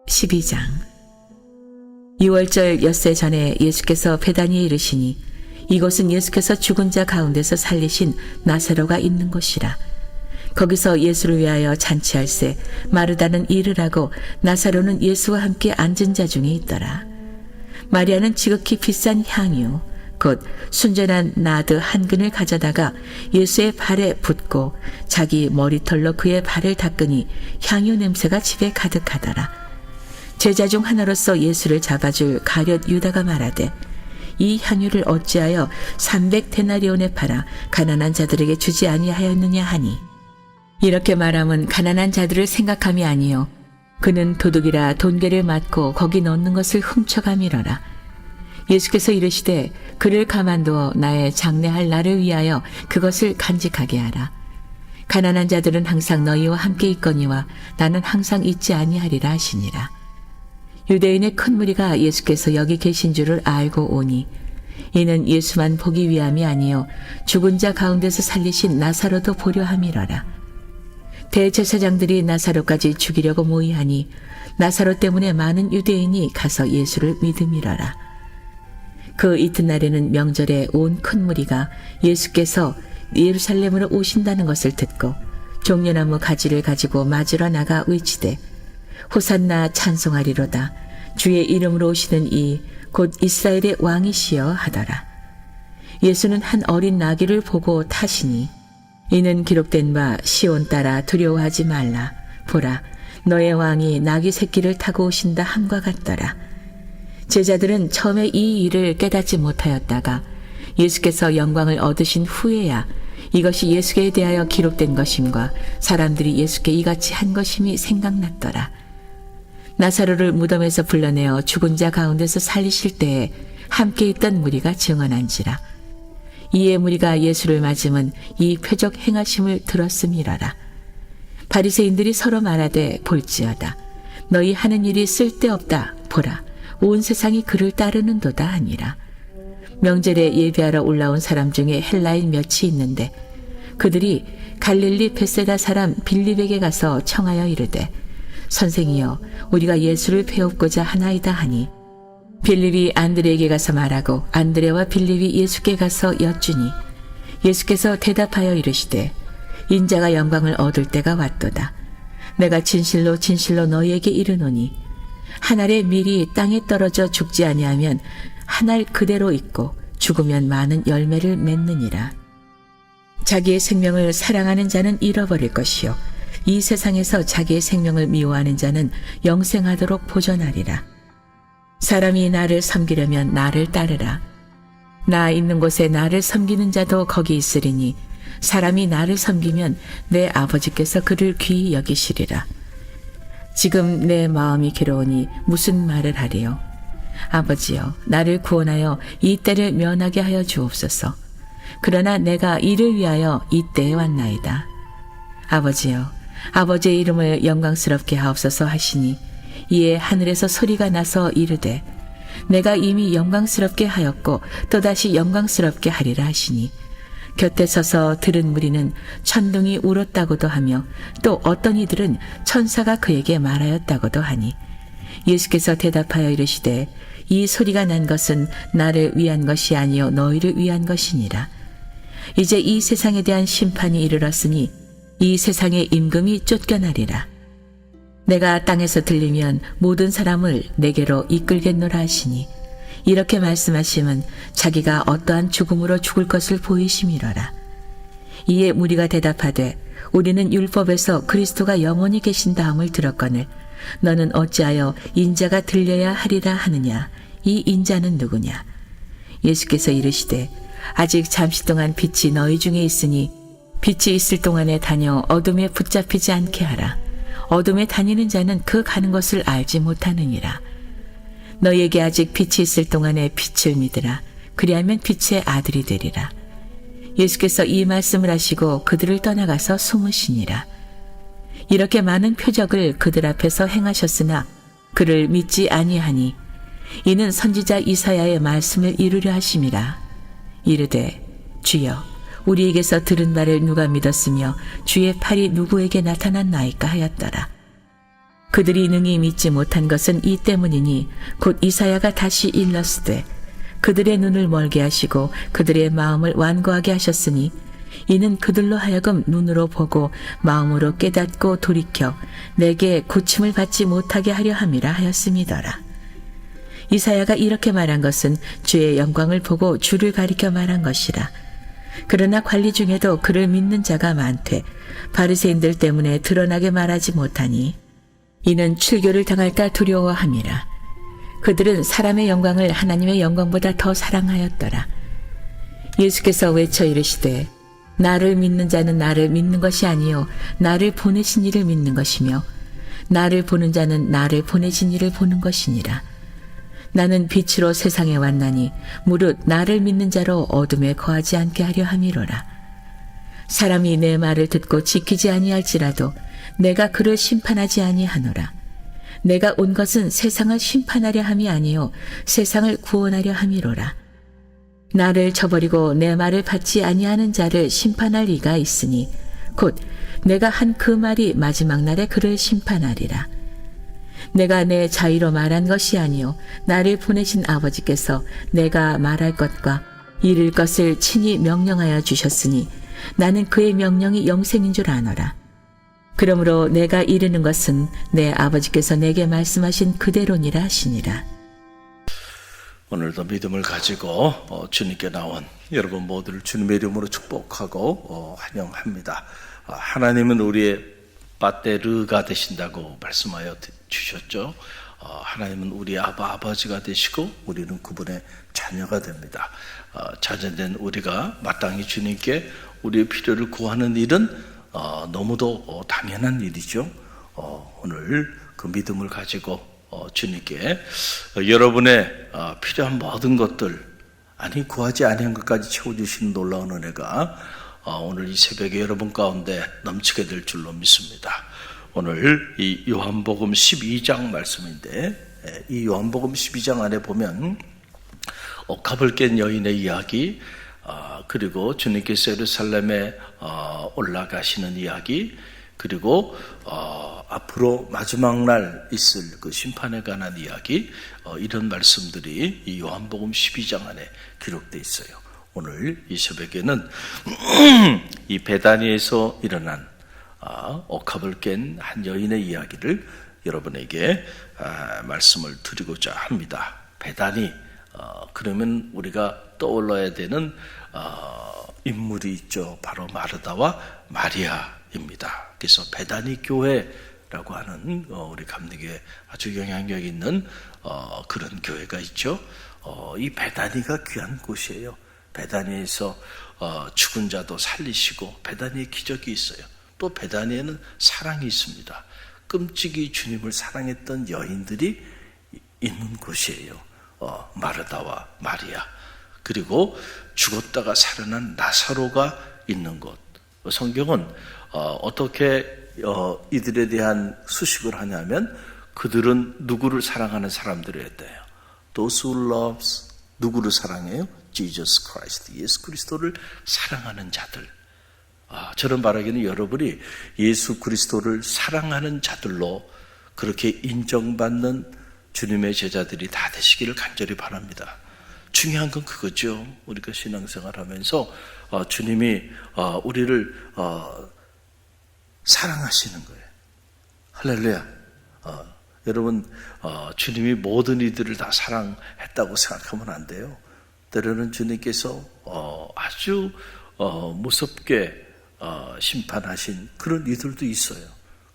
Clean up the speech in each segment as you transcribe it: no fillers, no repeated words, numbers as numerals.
(12장) 유월절 엿새 전에 예수께서 베다니에 이르시니 이곳은 예수께서 죽은 자 가운데서 살리신 나사로가 있는 곳이라. 거기서 예수를 위하여 잔치할새 마르다는 일을 하고 나사로는 예수와 함께 앉은 자 중에 있더라. 마리아는 지극히 비싼 향유 곧 순전한 나드 한 근을 가져다가 예수의 발에 붓고 자기 머리털로 그의 발을 닦으니 향유 냄새가 집에 가득하더라. 제자 중 하나로서 예수를 잡아줄 가룟 유다가 말하되 이 향유를 어찌하여 300데나리온에 팔아 가난한 자들에게 주지 아니하였느냐 하니, 이렇게 말함은 가난한 자들을 생각함이 아니요 그는 도둑이라 돈계를 맞고 거기 넣는 것을 훔쳐감이러라. 예수께서 이르시되 그를 가만두어 나의 장례할 날을 위하여 그것을 간직하게 하라. 가난한 자들은 항상 너희와 함께 있거니와 나는 항상 있지 아니하리라 하시니라. 유대인의 큰 무리가 예수께서 여기 계신 줄을 알고 오니 이는 예수만 보기 위함이 아니요 죽은 자 가운데서 살리신 나사로도 보려 함이러라. 대제사장들이 나사로까지 죽이려고 모의하니 나사로 때문에 많은 유대인이 가서 예수를 믿음이러라. 그 이튿날에는 명절에 온 큰 무리가 예수께서 예루살렘으로 오신다는 것을 듣고 종려나무 가지를 가지고 맞으러 나가 외치되 호산나 찬송하리로다. 주의 이름으로 오시는 이 곧 이스라엘의 왕이시여 하더라. 예수는 한 어린 나귀를 보고 타시니 이는 기록된 바 시온 따라 두려워하지 말라. 보라 너의 왕이 나귀 새끼를 타고 오신다 함과 같더라. 제자들은 처음에 이 일을 깨닫지 못하였다가 예수께서 영광을 얻으신 후에야 이것이 예수께 대하여 기록된 것임과 사람들이 예수께 이같이 한 것임이 생각났더라. 나사로를 무덤에서 불러내어 죽은 자 가운데서 살리실 때에 함께 있던 무리가 증언한지라. 이에 무리가 예수를 맞음은 이 표적 행하심을 들었음이라라. 바리새인들이 서로 말하되 볼지어다. 너희 하는 일이 쓸데없다. 보라 온 세상이 그를 따르는도다 하니라. 명절에 예배하러 올라온 사람 중에 헬라인 몇이 있는데 그들이 갈릴리 벳세다 사람 빌립에게 가서 청하여 이르되 선생이여 우리가 예수를 배웁고자 하나이다 하니, 빌립이 안드레에게 가서 말하고 안드레와 빌립이 예수께 가서 여쭈니 예수께서 대답하여 이르시되 인자가 영광을 얻을 때가 왔도다. 내가 진실로 진실로 너희에게 이르노니 한 알의 밀이 땅에 떨어져 죽지 아니하면 한 알 그대로 있고 죽으면 많은 열매를 맺느니라. 자기의 생명을 사랑하는 자는 잃어버릴 것이요 이 세상에서 자기의 생명을 미워하는 자는 영생하도록 보존하리라. 사람이 나를 섬기려면 나를 따르라. 나 있는 곳에 나를 섬기는 자도 거기 있으리니 사람이 나를 섬기면 내 아버지께서 그를 귀히 여기시리라. 지금 내 마음이 괴로우니 무슨 말을 하리요. 아버지여 나를 구원하여 이 때를 면하게 하여 주옵소서. 그러나 내가 이를 위하여 이 때에 왔나이다. 아버지여 아버지의 이름을 영광스럽게 하옵소서 하시니 이에 하늘에서 소리가 나서 이르되 내가 이미 영광스럽게 하였고 또다시 영광스럽게 하리라 하시니 곁에 서서 들은 무리는 천둥이 울었다고도 하며 또 어떤 이들은 천사가 그에게 말하였다고도 하니 예수께서 대답하여 이르시되 이 소리가 난 것은 나를 위한 것이 아니요 너희를 위한 것이니라. 이제 이 세상에 대한 심판이 이르렀으니 이 세상의 임금이 쫓겨나리라. 내가 땅에서 들리면 모든 사람을 내게로 이끌겠노라 하시니 이렇게 말씀하심은 자기가 어떠한 죽음으로 죽을 것을 보이심이로라. 이에 무리가 대답하되 우리는 율법에서 그리스도가 영원히 계신다함을 들었거늘 너는 어찌하여 인자가 들려야 하리라 하느냐. 이 인자는 누구냐. 예수께서 이르시되 아직 잠시 동안 빛이 너희 중에 있으니 빛이 있을 동안에 다녀 어둠에 붙잡히지 않게 하라. 어둠에 다니는 자는 그 가는 것을 알지 못하느니라. 너희에게 아직 빛이 있을 동안에 빛을 믿으라. 그리하면 빛의 아들이 되리라. 예수께서 이 말씀을 하시고 그들을 떠나가서 숨으시니라. 이렇게 많은 표적을 그들 앞에서 행하셨으나 그를 믿지 아니하니 이는 선지자 이사야의 말씀을 이루려 하심이라. 이르되 주여 우리에게서 들은 말을 누가 믿었으며 주의 팔이 누구에게 나타났나이까 하였더라. 그들이 능히 믿지 못한 것은 이 때문이니 곧 이사야가 다시 일렀으되 그들의 눈을 멀게 하시고 그들의 마음을 완고하게 하셨으니 이는 그들로 하여금 눈으로 보고 마음으로 깨닫고 돌이켜 내게 고침을 받지 못하게 하려 함이라 하였음이더라. 이사야가 이렇게 말한 것은 주의 영광을 보고 주를 가리켜 말한 것이라. 그러나 관리 중에도 그를 믿는 자가 많되 바리새인들 때문에 드러나게 말하지 못하니 이는 출교를 당할까 두려워함이라. 그들은 사람의 영광을 하나님의 영광보다 더 사랑하였더라. 예수께서 외쳐 이르시되 나를 믿는 자는 나를 믿는 것이 아니요 나를 보내신 이를 믿는 것이며 나를 보는 자는 나를 보내신 이를 보는 것이니라. 나는 빛으로 세상에 왔나니 무릇 나를 믿는 자로 어둠에 거하지 않게 하려 함이로라. 사람이 내 말을 듣고 지키지 아니할지라도 내가 그를 심판하지 아니하노라. 내가 온 것은 세상을 심판하려 함이 아니요 세상을 구원하려 함이로라. 나를 저버리고 내 말을 받지 아니하는 자를 심판할 이가 있으니 곧 내가 한 그 말이 마지막 날에 그를 심판하리라. 내가 내 자의로 말한 것이 아니요 나를 보내신 아버지께서 내가 말할 것과 이룰 것을 친히 명령하여 주셨으니 나는 그의 명령이 영생인 줄 아노라. 그러므로 내가 이르는 것은 내 아버지께서 내게 말씀하신 그대로니라 하시니라. 오늘도 믿음을 가지고 주님께 나온 여러분 모두를 주님의 이름으로 축복하고 환영합니다. 하나님은 우리의 빠테르가 되신다고 말씀하여 주셨죠. 하나님은 우리 아버지가 되시고 우리는 그분의 자녀가 됩니다. 자녀된 우리가 마땅히 주님께 우리의 필요를 구하는 일은 너무도 당연한 일이죠. 오늘 그 믿음을 가지고 주님께 여러분의 필요한 모든 것들, 아니 구하지 아니한 것까지 채워주시는 놀라운 은혜가 오늘 이 새벽에 여러분 가운데 넘치게 될 줄로 믿습니다. 오늘 이 요한복음 12장 말씀인데, 이 요한복음 12장 안에 보면 옥합을 깬 여인의 이야기, 그리고 주님께서 예루살렘에 올라가시는 이야기, 그리고 앞으로 마지막 날 있을 그 심판에 관한 이야기, 이런 말씀들이 이 요한복음 12장 안에 기록되어 있어요. 오늘 이 새벽에는 이 베다니에서 일어난 옥합을 깬 한 여인의 이야기를 여러분에게 말씀을 드리고자 합니다. 베다니, 그러면 우리가 떠올라야 되는 인물이 있죠. 바로 마르다와 마리아입니다. 그래서 베다니 교회라고 하는 우리 감리교회 아주 영향력 있는 그런 교회가 있죠. 이 베다니가 귀한 곳이에요. 베다니에서 죽은 자도 살리시고 베다니에 기적이 있어요. 또 베다니에는 사랑이 있습니다. 끔찍이 주님을 사랑했던 여인들이 있는 곳이에요. 마르다와 마리아, 그리고 죽었다가 살아난 나사로가 있는 곳. 성경은 어떻게 이들에 대한 수식을 하냐면 그들은 누구를 사랑하는 사람들이었대요. Those who loves, 누구를 사랑해요? Jesus Christ, 예수 그리스도를 사랑하는 자들. 저는 바라기는 여러분이 예수 그리스도를 사랑하는 자들로 그렇게 인정받는 주님의 제자들이 다 되시기를 간절히 바랍니다. 중요한 건 그거죠. 우리가 신앙생활하면서 주님이 우리를 사랑하시는 거예요. 할렐루야. 여러분, 주님이 모든 이들을 다 사랑했다고 생각하면 안 돼요. 때로는 주님께서 아주 무섭게 심판하신 그런 이들도 있어요.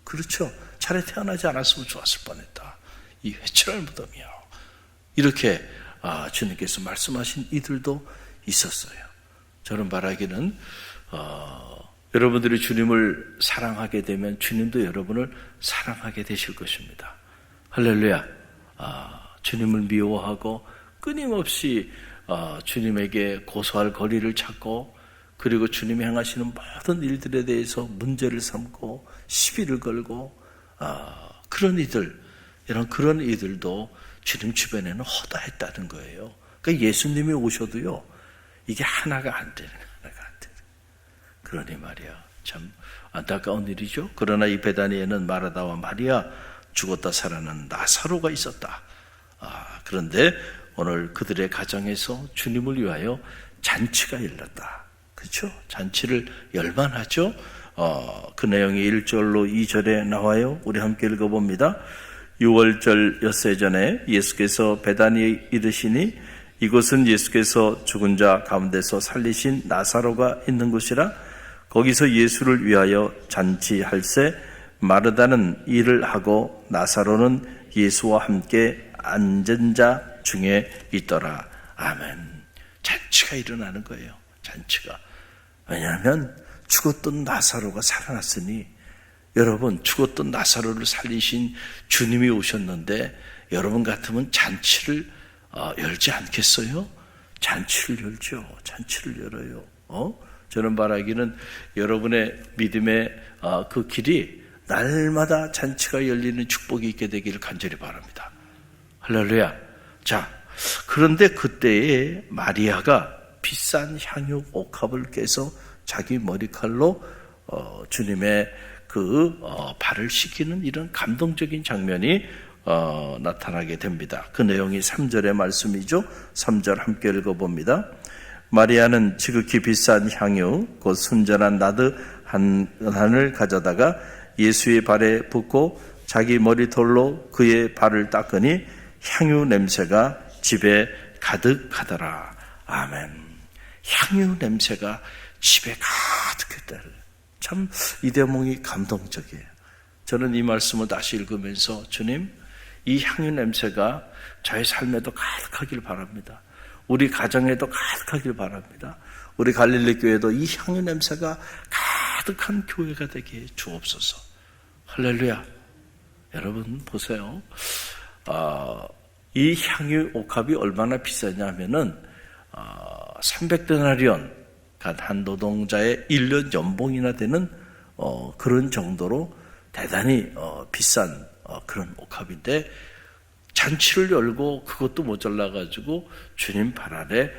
그렇죠. 차라리 태어나지 않았으면 좋았을 뻔했다. 이 회초할 무덤이요. 이렇게 주님께서 말씀하신 이들도 있었어요. 저는 바라기는 여러분들이 주님을 사랑하게 되면 주님도 여러분을 사랑하게 되실 것입니다. 할렐루야. 주님을 미워하고 끊임없이 주님에게 고소할 거리를 찾고, 그리고 주님이 행하시는 모든 일들에 대해서 문제를 삼고 시비를 걸고 그런 이들, 그런 이들도 주님 주변에는 허다했다는 거예요. 그러니까 예수님이 오셔도요, 이게 하나가 안 되는 거예요. 그러니 말이야. 참 안타까운 일이죠. 그러나 이 베다니에는 마르다와 마리아, 죽었다 살아난 나사로가 있었다. 그런데 오늘 그들의 가정에서 주님을 위하여 잔치가 열렸다. 그렇죠? 잔치를 열만하죠. 그 내용이 1절로 2절에 나와요. 우리 함께 읽어봅니다. 6월절 엿새 전에 예수께서 베다니에 이르시니 이곳은 예수께서 죽은 자 가운데서 살리신 나사로가 있는 곳이라. 거기서 예수를 위하여 잔치할세 마르다는 일을 하고 나사로는 예수와 함께 앉은 자 중에 있더라. 아멘. 잔치가 일어나는 거예요. 잔치가. 왜냐하면 죽었던 나사로가 살아났으니, 여러분, 죽었던 나사로를 살리신 주님이 오셨는데 여러분 같으면 잔치를 열지 않겠어요? 잔치를 열죠. 잔치를 열어요. 저는 바라기는 여러분의 믿음의 그 길이 날마다 잔치가 열리는 축복이 있게 되기를 간절히 바랍니다. 할렐루야. 자, 그런데 그때에 마리아가 비싼 향유 옥합을 깨서 자기 머리칼로 주님의 그 발을 씻기는 이런 감동적인 장면이 나타나게 됩니다. 그 내용이 3절의 말씀이죠. 3절 함께 읽어봅니다. 마리아는 지극히 비싼 향유 곧 순전한 나드 한을 가져다가 예수의 발에 붓고 자기 머리털로 그의 발을 닦으니 향유 냄새가 집에 가득하더라. 아멘. 향유 냄새가 집에 가득했다. 참 이 대목이 감동적이에요. 저는 이 말씀을 다시 읽으면서 주님, 이 향유 냄새가 저의 삶에도 가득하길 바랍니다. 우리 가정에도 가득하길 바랍니다. 우리 갈릴리 교회도 이 향유 냄새가 가득한 교회가 되게 주옵소서. 할렐루야. 여러분 보세요. 이 향유 옥합이 얼마나 비싸냐면은 300데나리온, 한 노동자의 1년 연봉이나 되는 그런 정도로 대단히 비싼 그런 옥합인데, 잔치를 열고 그것도 모자라가지고 주님 발 아래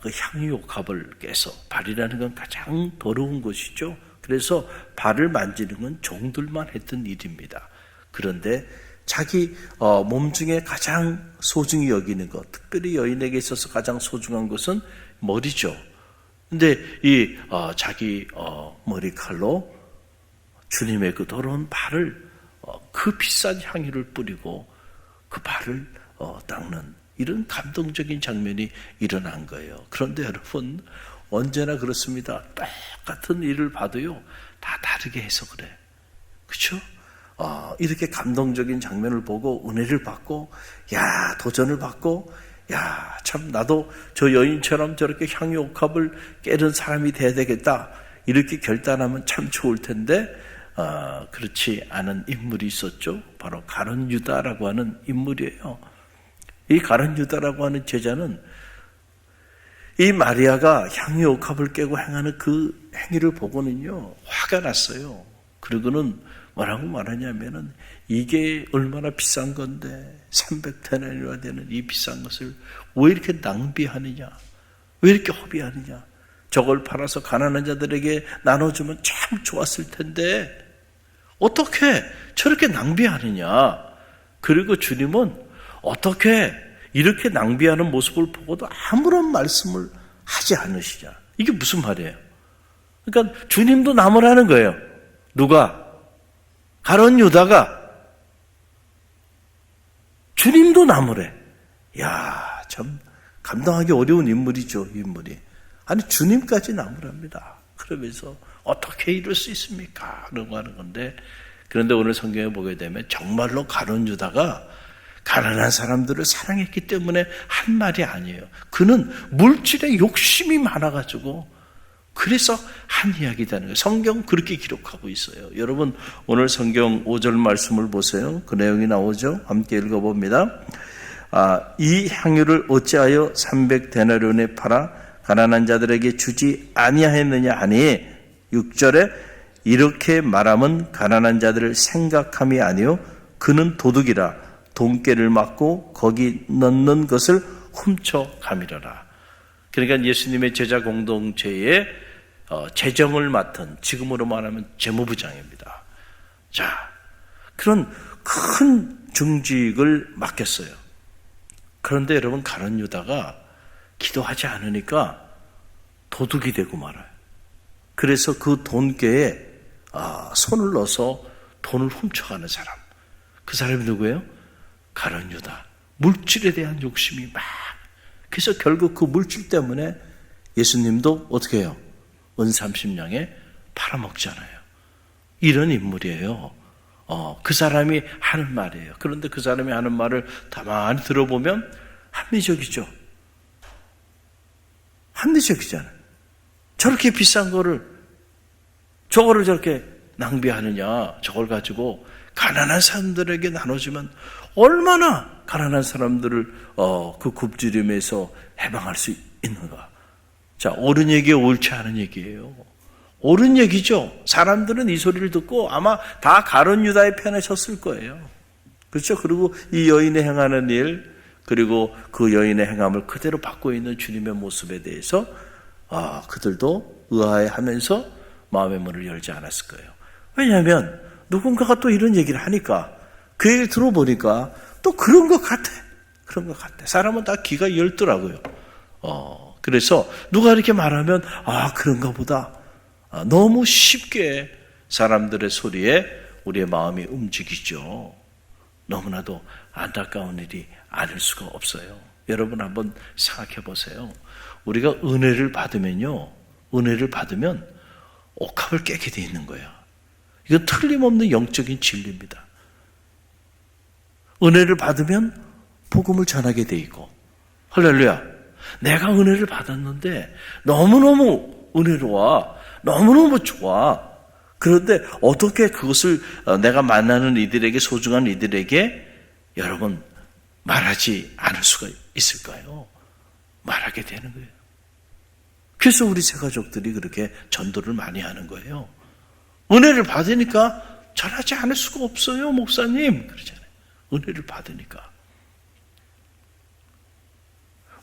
그 향유 옥합을 깨서, 발이라는 건 가장 더러운 것이죠. 그래서 발을 만지는 건 종들만 했던 일입니다. 그런데 자기 몸 중에 가장 소중히 여기는 것, 특별히 여인에게 있어서 가장 소중한 것은 머리죠. 근데 이 자기 머리칼로 주님의 그 더러운 발을 그 비싼 향유를 뿌리고 그 발을 닦는 이런 감동적인 장면이 일어난 거예요. 그런데 여러분, 언제나 그렇습니다. 똑같은 일을 봐도요, 다 다르게 해서 그래. 그렇죠? 이렇게 감동적인 장면을 보고 은혜를 받고, 야, 도전을 받고, 야, 참 나도 저 여인처럼 저렇게 향유 옥합을 깨는 사람이 돼야 되겠다, 이렇게 결단하면 참 좋을 텐데, 그렇지 않은 인물이 있었죠. 바로 가룟 유다라고 하는 인물이에요. 이 가룟 유다라고 하는 제자는 이 마리아가 향유 옥합을 깨고 행하는 그 행위를 보고는요, 화가 났어요. 그리고는 뭐라고 말하냐면은, 이게 얼마나 비싼 건데 300데나리온이나 되는 이 비싼 것을 왜 이렇게 낭비하느냐, 왜 이렇게 허비하느냐, 저걸 팔아서 가난한 자들에게 나눠주면 참 좋았을 텐데 어떻게 저렇게 낭비하느냐. 그리고 주님은 어떻게 이렇게 낭비하는 모습을 보고도 아무런 말씀을 하지 않으시냐. 이게 무슨 말이에요? 그러니까 주님도 나무라는 거예요. 누가? 가룟 유다가. 주님도 나무래. 야, 참 감당하기 어려운 인물이죠, 인물이. 아니, 주님까지 나무랍니다. 그러면서 어떻게 이럴 수 있습니까? 라고 하는 건데, 그런데 오늘 성경에 보게 되면 정말로 가룟 유다가 가난한 사람들을 사랑했기 때문에 한 말이 아니에요. 그는 물질에 욕심이 많아가지고 그래서 한 이야기라는 거예요. 성경 그렇게 기록하고 있어요. 여러분, 오늘 성경 5절 말씀을 보세요. 그 내용이 나오죠. 함께 읽어봅니다. 이 향유를 어찌하여 300데나리온에 팔아 가난한 자들에게 주지 아니하였느냐 하니, 6절에 이렇게 말하면 가난한 자들을 생각함이 아니요 그는 도둑이라 돈깨를 맞고 거기 넣는 것을 훔쳐가미려라. 그러니까 예수님의 제자 공동체에 재정을 맡은, 지금으로 말하면 재무부장입니다. 자, 그런 큰 중직을 맡겼어요. 그런데 여러분, 가룟 유다가 기도하지 않으니까 도둑이 되고 말아요. 그래서 그 돈궤에 손을 넣어서 돈을 훔쳐가는 사람. 그 사람이 누구예요? 가룟 유다. 물질에 대한 욕심이 막. 그래서 결국 그 물질 때문에 예수님도 어떻게 해요? 은 30냥에 팔아먹잖아요. 이런 인물이에요. 그 사람이 하는 말이에요. 그런데 그 사람이 하는 말을 가만히 들어보면 합리적이죠. 합리적이잖아요. 저렇게 비싼 거를, 저거를 저렇게 낭비하느냐, 저걸 가지고 가난한 사람들에게 나눠주면 얼마나 가난한 사람들을 그 굶주림에서 해방할 수 있는가. 자, 옳은 얘기, 옳지 않은 얘기예요. 옳은 얘기죠. 사람들은 이 소리를 듣고 아마 다 가룟 유다의 편에 섰을 거예요. 그렇죠? 그리고 이 여인의 행하는 일, 그리고 그 여인의 행함을 그대로 받고 있는 주님의 모습에 대해서 그들도 의아해하면서 마음의 문을 열지 않았을 거예요. 왜냐하면 누군가가 또 이런 얘기를 하니까 그 얘기를 들어보니까 또 그런 것 같아. 그런 것 같아. 사람은 다 귀가 열더라고요. 그래서 누가 이렇게 말하면 그런가 보다. 너무 쉽게 사람들의 소리에 우리의 마음이 움직이죠. 너무나도 안타까운 일이 아닐 수가 없어요. 여러분 한번 생각해 보세요. 우리가 은혜를 받으면 옥합을 깨게 돼 있는 거야. 이건 틀림없는 영적인 진리입니다. 은혜를 받으면 복음을 전하게 돼 있고, 할렐루야. 내가 은혜를 받았는데 너무너무 은혜로워, 너무너무 좋아. 그런데 어떻게 그것을 내가 만나는 이들에게, 소중한 이들에게 여러분 말하지 않을 수가 있을까요? 말하게 되는 거예요. 그래서 우리 새 가족들이 그렇게 전도를 많이 하는 거예요. 은혜를 받으니까 전하지 않을 수가 없어요, 목사님. 그러잖아요. 은혜를 받으니까.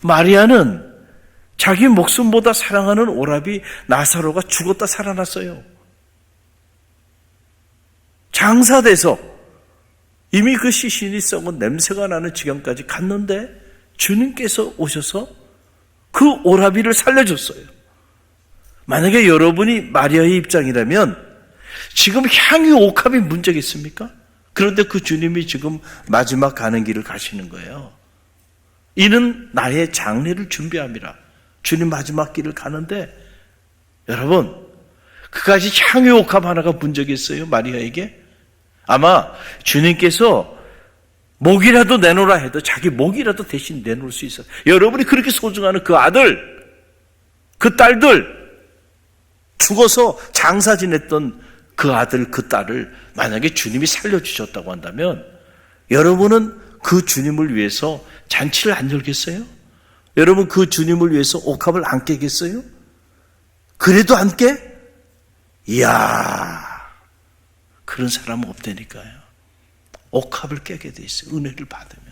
마리아는 자기 목숨보다 사랑하는 오라비 나사로가 죽었다 살아났어요. 장사돼서 이미 그 시신이 썩은 냄새가 나는 지경까지 갔는데 주님께서 오셔서 그 오라비를 살려줬어요. 만약에 여러분이 마리아의 입장이라면 지금 향유 옥합이 문제가 있습니까? 그런데 그 주님이 지금 마지막 가는 길을 가시는 거예요. 이는 나의 장례를 준비함이라. 주님 마지막 길을 가는데 여러분 그까지 향유 옥합 하나가 문제가 있어요, 마리아에게? 아마 주님께서 목이라도 내놓으라 해도 자기 목이라도 대신 내놓을 수 있어요. 여러분이 그렇게 소중한 그 아들, 그 딸들, 죽어서 장사 지냈던 그 아들, 그 딸을 만약에 주님이 살려주셨다고 한다면 여러분은 그 주님을 위해서 잔치를 안 열겠어요? 여러분 그 주님을 위해서 옥합을 안 깨겠어요? 그래도 안 깨? 이야, 그런 사람은 없다니까요. 옥합을 깨게 돼 있어요. 은혜를 받으면.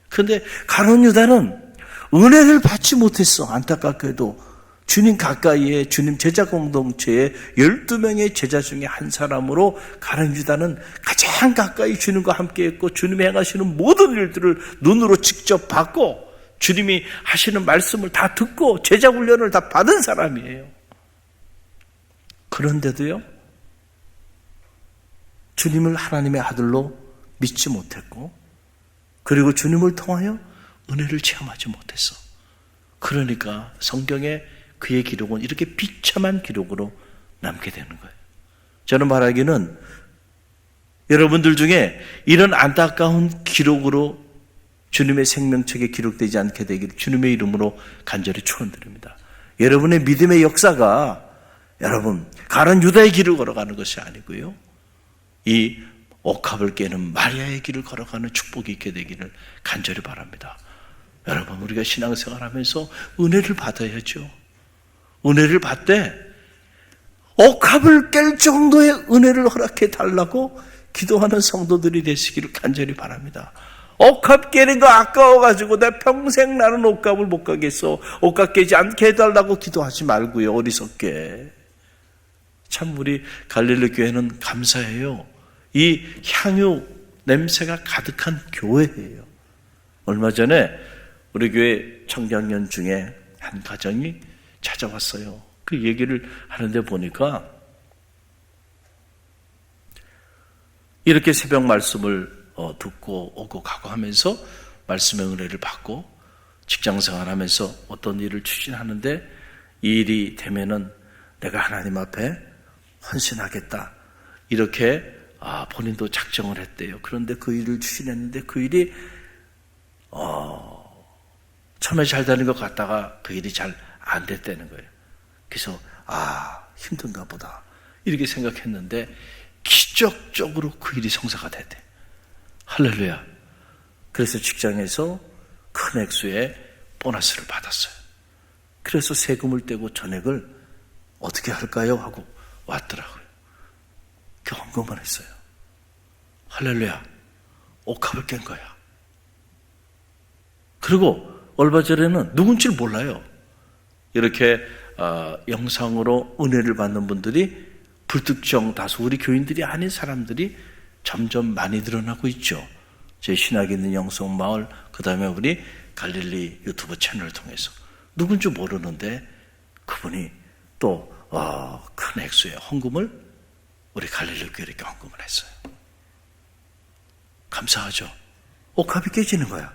그런데 가룟 유다는 은혜를 받지 못했어. 안타깝게도 주님 가까이에, 주님 제자 공동체에 12명의 제자 중에 한 사람으로 가룟 유다는 가장 가까이 주님과 함께 했고 주님이 행하시는 모든 일들을 눈으로 직접 봤고 주님이 하시는 말씀을 다 듣고 제자 훈련을 다 받은 사람이에요. 그런데도요, 주님을 하나님의 아들로 믿지 못했고 그리고 주님을 통하여 은혜를 체험하지 못했어. 그러니까 성경에 그의 기록은 이렇게 비참한 기록으로 남게 되는 거예요. 저는 말하기는 여러분들 중에 이런 안타까운 기록으로 주님의 생명책에 기록되지 않게 되기를 주님의 이름으로 간절히 축원드립니다. 여러분의 믿음의 역사가 여러분 가룟 유다의 길을 걸어가는 것이 아니고요, 이 옥합을 깨는 마리아의 길을 걸어가는 축복이 있게 되기를 간절히 바랍니다. 여러분 우리가 신앙생활하면서 은혜를 받아야죠. 은혜를 받되 옥합을 깰 정도의 은혜를 허락해 달라고 기도하는 성도들이 되시기를 간절히 바랍니다. 옷값 깨는 거 아까워가지고 내 평생 나는 옷값을 못 가겠어. 옷값 깨지 않게 해달라고 기도하지 말고요. 어리석게. 참 우리 갈릴리 교회는 감사해요. 이 향유 냄새가 가득한 교회예요. 얼마 전에 우리 교회 청장년 중에 한 가정이 찾아왔어요. 그 얘기를 하는데 보니까 이렇게 새벽 말씀을 듣고 오고 가고 하면서 말씀의 은혜를 받고 직장생활하면서 어떤 일을 추진하는데 이 일이 되면은 내가 하나님 앞에 헌신하겠다 이렇게 본인도 작정을 했대요. 그런데 그 일을 추진했는데 그 일이 처음에 잘 되는 것 같다가 그 일이 잘 안 됐다는 거예요. 그래서 힘든가 보다 이렇게 생각했는데 기적적으로 그 일이 성사가 됐대. 할렐루야. 그래서 직장에서 큰 액수의 보너스를 받았어요. 그래서 세금을 떼고 전액을 어떻게 할까요? 하고 왔더라고요. 경험만 했어요. 할렐루야. 옥합을 깬 거야. 그리고 얼마 전에는 누군지를 몰라요. 이렇게 영상으로 은혜를 받는 분들이 불특정 다수 우리 교인들이 아닌 사람들이 점점 많이 늘어나고 있죠. 제 신학 있는 영성마을, 그 다음에 우리 갈릴리 유튜브 채널을 통해서 누군지 모르는데 그분이 또 큰 액수의 헌금을 우리 갈릴리 교회에 이렇게 헌금을 했어요. 감사하죠. 옥합이 깨지는 거야.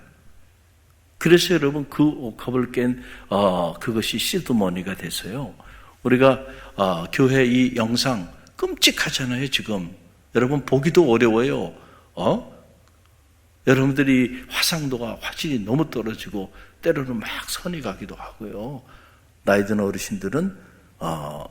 그래서 여러분 그 옥합을 깬 그것이 시드머니가 돼서요. 우리가 교회 이 영상 끔찍하잖아요. 지금 여러분 보기도 어려워요. 여러분들이 화질이 너무 떨어지고 때로는 막 선이 가기도 하고요. 나이 든 어르신들은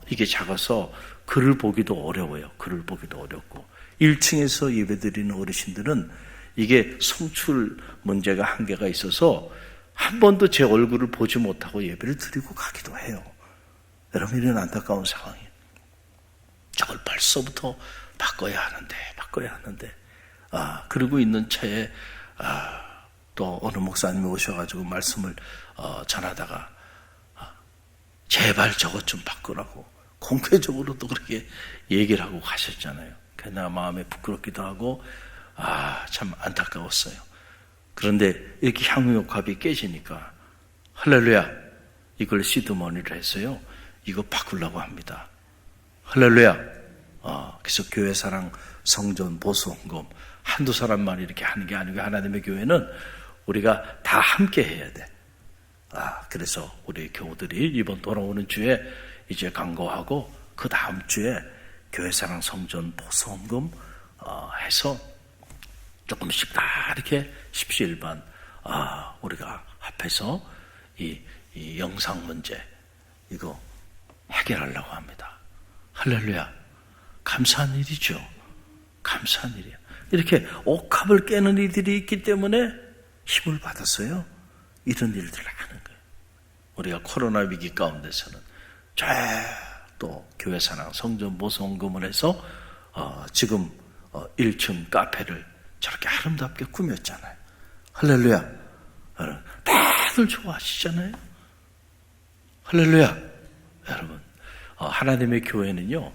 이게 작아서 글을 보기도 어려워요. 글을 보기도 어렵고 1층에서 예배드리는 어르신들은 이게 성출 문제가 한계가 있어서 한 번도 제 얼굴을 보지 못하고 예배를 드리고 가기도 해요. 여러분 이런 안타까운 상황이에요. 저걸 벌써부터 바꿔야 하는데 그러고 있는 차에 또 어느 목사님이 오셔가지고 말씀을 전하다가 제발 저것 좀 바꾸라고 공개적으로도 그렇게 얘기를 하고 가셨잖아요. 그냥 마음에 부끄럽기도 하고 참 안타까웠어요. 그런데 이렇게 향유옥합이 깨지니까 할렐루야 이걸 시드머니를 해서요. 이거 바꾸려고 합니다. 할렐루야. 그래서 교회사랑 성전 보수헌금 한두 사람만 이렇게 하는 게 아니고 하나님의 교회는 우리가 다 함께 해야 돼. 그래서 우리 교우들이 이번 돌아오는 주에 이제 강구하고 그 다음 주에 교회사랑 성전 보수헌금 해서 조금씩 다 이렇게 십시일반 우리가 합해서 이 영상 문제 이거 해결하려고 합니다. 할렐루야. 감사한 일이죠. 감사한 일이야. 이렇게 옥합을 깨는 이들이 있기 때문에 힘을 받았어요. 이런 일들을 하는 거예요. 우리가 코로나 위기 가운데서는 또 교회사랑 성전 보수헌금을 해서 지금 1층 카페를 저렇게 아름답게 꾸몄잖아요. 할렐루야. 다들 좋아하시잖아요. 할렐루야. 여러분 하나님의 교회는요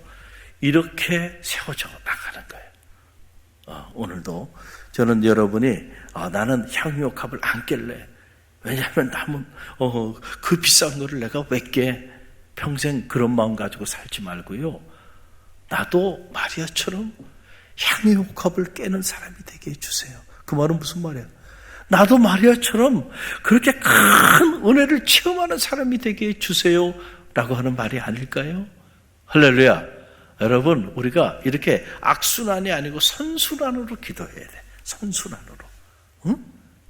이렇게 세워져 나가는 거예요. 오늘도 저는 여러분이 나는 향유옥합을 안 깰래. 왜냐하면 남은 그 비싼 거를 내가 왜 깨? 평생 그런 마음 가지고 살지 말고요. 나도 마리아처럼 향유옥합을 깨는 사람이 되게 해주세요. 그 말은 무슨 말이야? 나도 마리아처럼 그렇게 큰 은혜를 체험하는 사람이 되게 해주세요 라고 하는 말이 아닐까요? 할렐루야. 여러분 우리가 이렇게 악순환이 아니고 선순환으로 기도해야 돼. 선순환으로. 응?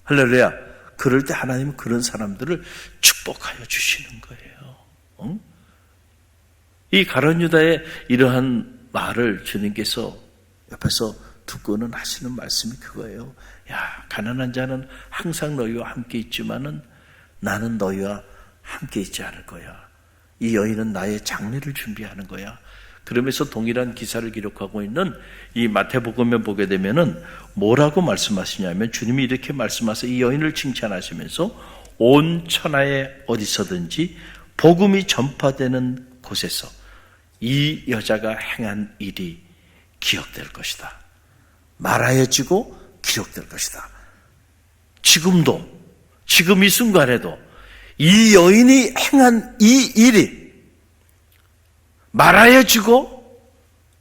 할렐루야. 그럴 때 하나님은 그런 사람들을 축복하여 주시는 거예요. 응? 이 가룟 유다의 이러한 말을 주님께서 옆에서 듣고는 하시는 말씀이 그거예요. 야, 가난한 자는 항상 너희와 함께 있지만은 나는 너희와 함께 있지 않을 거야. 이 여인은 나의 장례를 준비하는 거야. 그러면서 동일한 기사를 기록하고 있는 이 마태복음에 보게 되면은 뭐라고 말씀하시냐면 주님이 이렇게 말씀하셔서 이 여인을 칭찬하시면서 온 천하에 어디서든지 복음이 전파되는 곳에서 이 여자가 행한 일이 기억될 것이다. 말하여지고 기록될 것이다. 지금 이 순간에도 이 여인이 행한 이 일이 말하여지고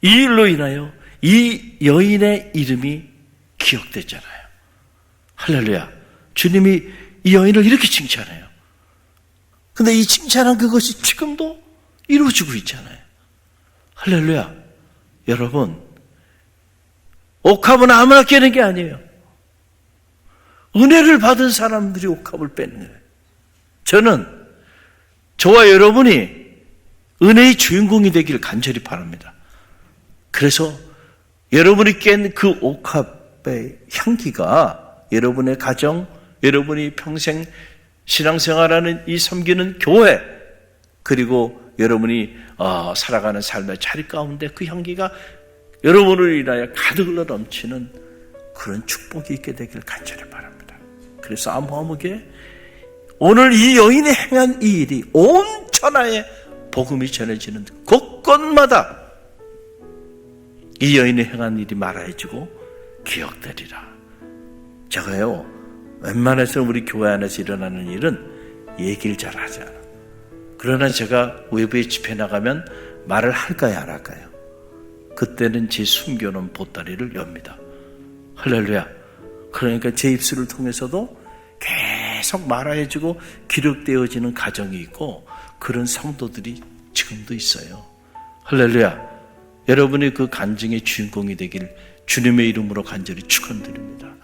이 일로 인하여 이 여인의 이름이 기억됐잖아요. 할렐루야. 주님이 이 여인을 이렇게 칭찬해요. 근데 이 칭찬한 그것이 지금도 이루어지고 있잖아요. 할렐루야. 여러분, 옥합은 아무나 깨는 게 아니에요. 은혜를 받은 사람들이 옥합을 빼는 거예요. 저는 저와 여러분이 은혜의 주인공이 되길 간절히 바랍니다. 그래서 여러분이 깬 그 옥합의 향기가 여러분의 가정, 여러분이 평생 신앙생활하는 이 섬기는 교회, 그리고 여러분이 살아가는 삶의 자리 가운데 그 향기가 여러분을 인하여 가득 흘러 넘치는 그런 축복이 있게 되길 간절히 바랍니다. 그래서 아무하무게 오늘 이 여인이 행한 이 일이 온 천하에 복음이 전해지는 곳곳마다 이 여인이 행한 일이 말하여지고 기억되리라. 제가요, 웬만해서 우리 교회 안에서 일어나는 일은 얘기를 잘 하지 않아. 그러나 제가 외부에 집회 나가면 말을 할까요, 안 할까요? 그때는 제 숨겨놓은 보따리를 엽니다. 할렐루야. 그러니까 제 입술을 통해서도 계속 말하여지고 기록되어지는 가정이 있고 그런 성도들이 지금도 있어요. 할렐루야. 여러분이 그 간증의 주인공이 되길 주님의 이름으로 간절히 축원드립니다.